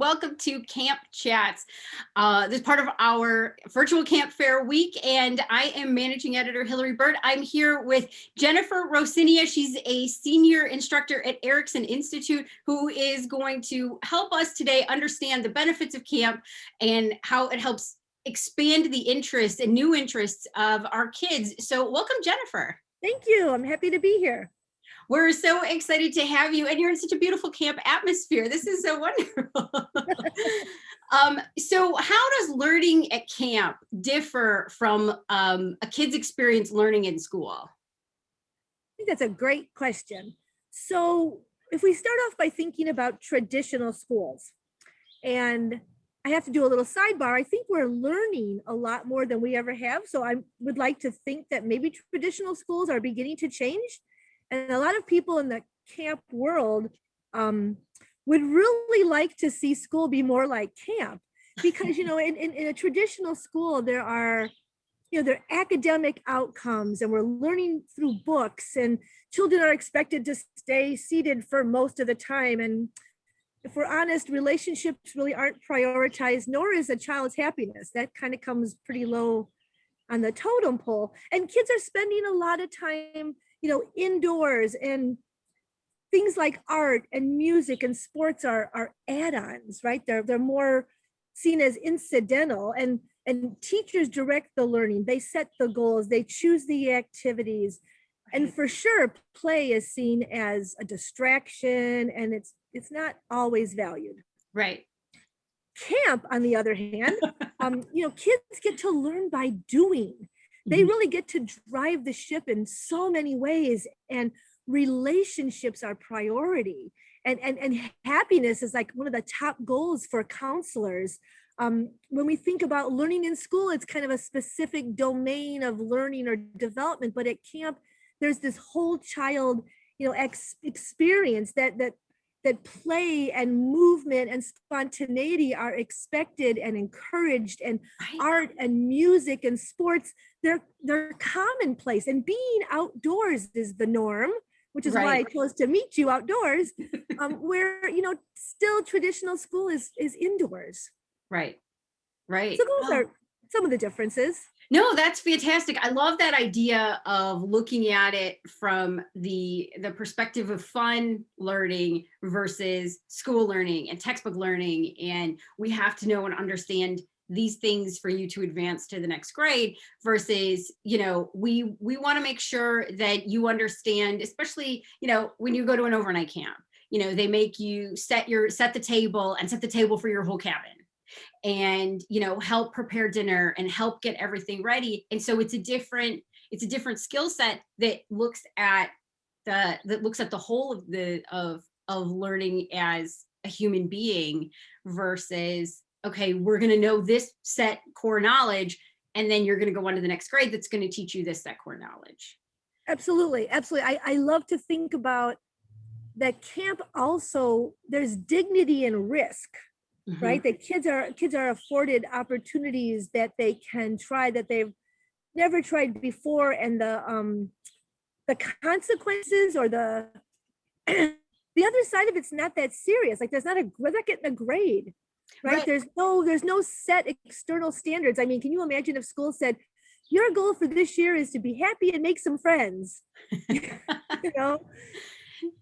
welcome to Camp Chats. This is part of our virtual camp fair week, and I am managing editor Hillary Bird. I'm here with Jennifer Rosinia. She's a senior instructor at Erickson Institute who is going to help us today understand the benefits of camp and how it helps expand the interests and new interests of our kids. So welcome, Jennifer. Thank you. I'm happy to be here. We're so excited to have you, and you're in such a beautiful camp atmosphere. This is so wonderful. So how does learning at camp differ from a kid's experience learning in school? I think that's a great question. So if we start off by thinking about traditional schools, and I have to do a little sidebar, I think we're learning a lot more than we ever have. So I would like to think that maybe traditional schools are beginning to change. And a lot of people in the camp world would really like to see school be more like camp, because, in a traditional school, there are academic outcomes, and we're learning through books, and children are expected to stay seated for most of the time. And if we're honest, relationships really aren't prioritized, nor is a child's happiness. That kind of comes pretty low on the totem pole. And kids are spending a lot of time indoors, and things like art and music and sports are add-ons, right? They're more seen as incidental, and teachers direct the learning. They set the goals, they choose the activities. And for sure, play is seen as a distraction, and it's not always valued. Right. Camp, on the other hand, kids get to learn by doing. They really get to drive the ship in so many ways, and relationships are priority. And happiness is like one of the top goals for counselors. When we think about learning in school, it's kind of a specific domain of learning or development, but at camp, there's this whole child, experience that play and movement and spontaneity are expected and encouraged, and art and music and sports, they're commonplace, and being outdoors is the norm, which is why I chose to meet you outdoors, where still traditional school is indoors. Right. So those are some of the differences. No, that's fantastic. I love that idea of looking at it from the perspective of fun learning versus school learning and textbook learning. And we have to know and understand these things for you to advance to the next grade versus, we want to make sure that you understand, especially, when you go to an overnight camp, they make you set the table for your whole cabin, and help prepare dinner and help get everything ready. And so it's a different skill set that looks at the whole of learning as a human being versus, okay, we're going to know this set core knowledge, and then you're going to go on to the next grade that's going to teach you this set core knowledge. Absolutely. I love to think about that camp. Also, there's dignity and risk. Right? That kids are afforded opportunities that they can try that they've never tried before, and the consequences or the other side of it's not that serious. Like we're not getting a grade, right? There's no set external standards. I mean, can you imagine if school said, your goal for this year is to be happy and make some friends?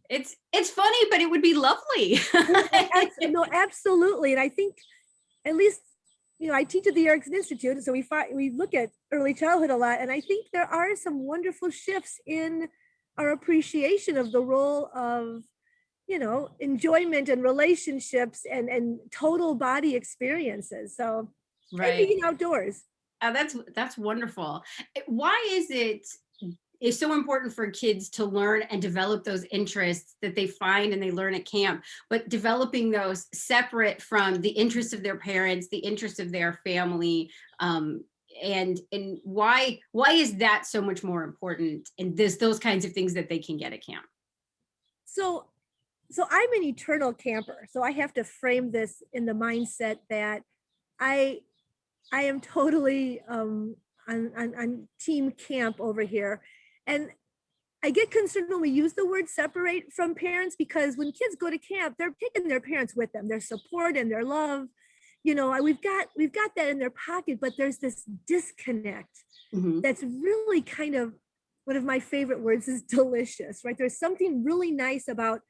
It's funny, but it would be lovely. No, absolutely. And I think, at least, I teach at the Erickson Institute, so we look at early childhood a lot, and I think there are some wonderful shifts in our appreciation of the role of, enjoyment and relationships and total body experiences. So, and being outdoors. That's wonderful. Why is it's so important for kids to learn and develop those interests that they find and they learn at camp, but developing those separate from the interests of their parents, the interests of their family, and why is that so much more important in those kinds of things that they can get at camp? So I'm an eternal camper, so I have to frame this in the mindset that I am totally on team camp over here. And I get concerned when we use the word separate from parents, because when kids go to camp, they're taking their parents with them, their support and their love. We've got that in their pocket, but there's this disconnect Mhm. that's really kind of, one of my favorite words is delicious, right? There's something really nice about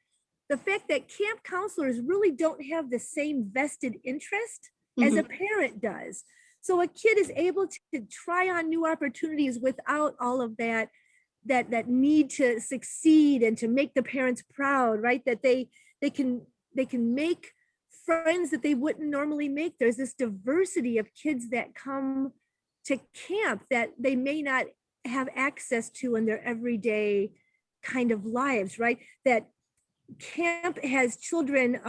the fact that camp counselors really don't have the same vested interest as a Mhm. parent does. So a kid is able to try on new opportunities without all of that need to succeed and to make the parents proud, right? That they can they can make friends that they wouldn't normally make. There's this diversity of kids that come to camp that they may not have access to in their everyday kind of lives, right? That camp has children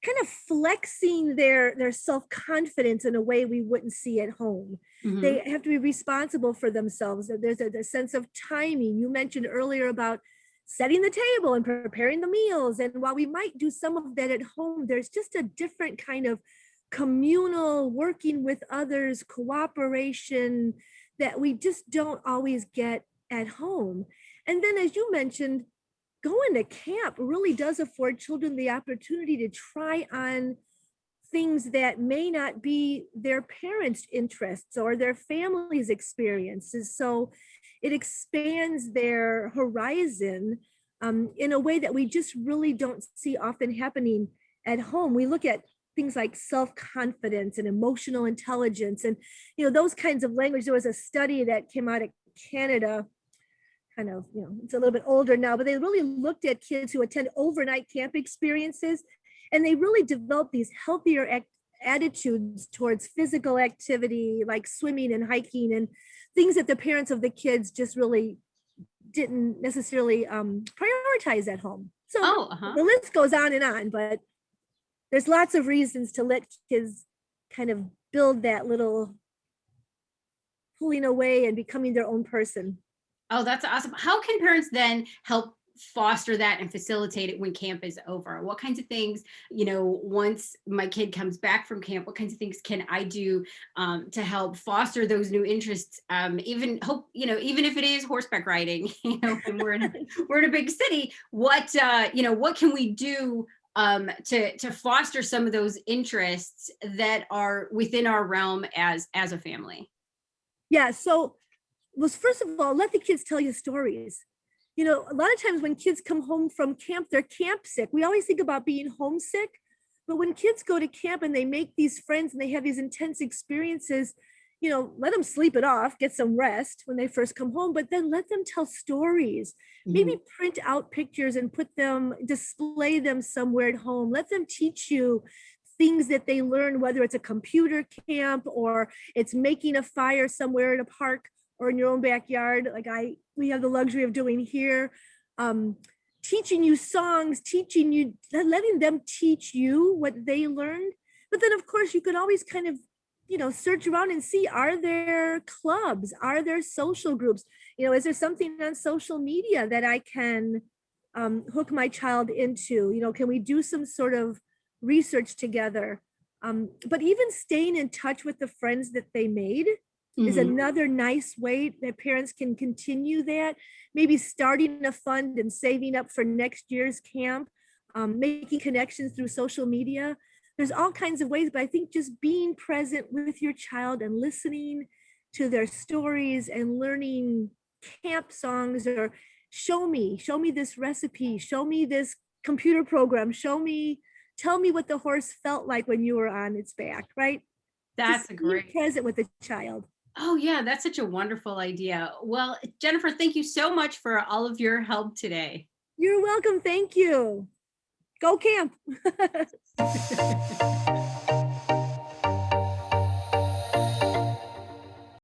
kind of flexing their self-confidence in a way we wouldn't see at home. They Mhm. have to be responsible for themselves. There's a sense of timing. You mentioned earlier about setting the table and preparing the meals. And while we might do some of that at home, there's just a different kind of communal working with others, cooperation that we just don't always get at home. And then, as you mentioned, going to camp really does afford children the opportunity to try on things that may not be their parents' interests or their family's experiences. So it expands their horizon in a way that we just really don't see often happening at home. We look at things like self-confidence and emotional intelligence and those kinds of language. There was a study that came out of Canada, kind of, it's a little bit older now, but they really looked at kids who attend overnight camp experiences, and they really developed these healthier attitudes towards physical activity like swimming and hiking and things that the parents of the kids just really didn't necessarily prioritize at home. So Oh, uh-huh. the list goes on, but there's lots of reasons to let kids kind of build that little pulling away and becoming their own person. Oh, that's awesome. How can parents then help foster that and facilitate it when camp is over? What kinds of things, once my kid comes back from camp, what kinds of things can I do to help foster those new interests? Even hope, even if it is horseback riding, and we're in a big city, what can we do to foster some of those interests that are within our realm as a family? Yeah, so was, first of all, let the kids tell you stories. A lot of times when kids come home from camp, they're camp sick. We always think about being homesick, but when kids go to camp and they make these friends and they have these intense experiences, let them sleep it off, get some rest when they first come home, but then let them tell stories. Maybe Mhm. print out pictures and display them somewhere at home. Let them teach you things that they learn, whether it's a computer camp or it's making a fire somewhere in a park or in your own backyard, like we have the luxury of doing here. Um, Teaching you songs, letting them teach you what they learned. But then, of course, you could always kind of, search around and see, are there clubs? Are there social groups? Is there something on social media that I can hook my child into? Can we do some sort of research together? But even staying in touch with the friends that they made is Mhm. another nice way that parents can continue that. Maybe starting a fund and saving up for next year's camp, making connections through social media. There's all kinds of ways, but I think just being present with your child and listening to their stories and learning camp songs, or show me this recipe, show me this computer program, tell me what the horse felt like when you were on its back, right? That's Just a being great. present with the child. Oh, yeah, that's such a wonderful idea. Well, Jennifer, thank you so much for all of your help today. You're welcome. Thank you. Go camp.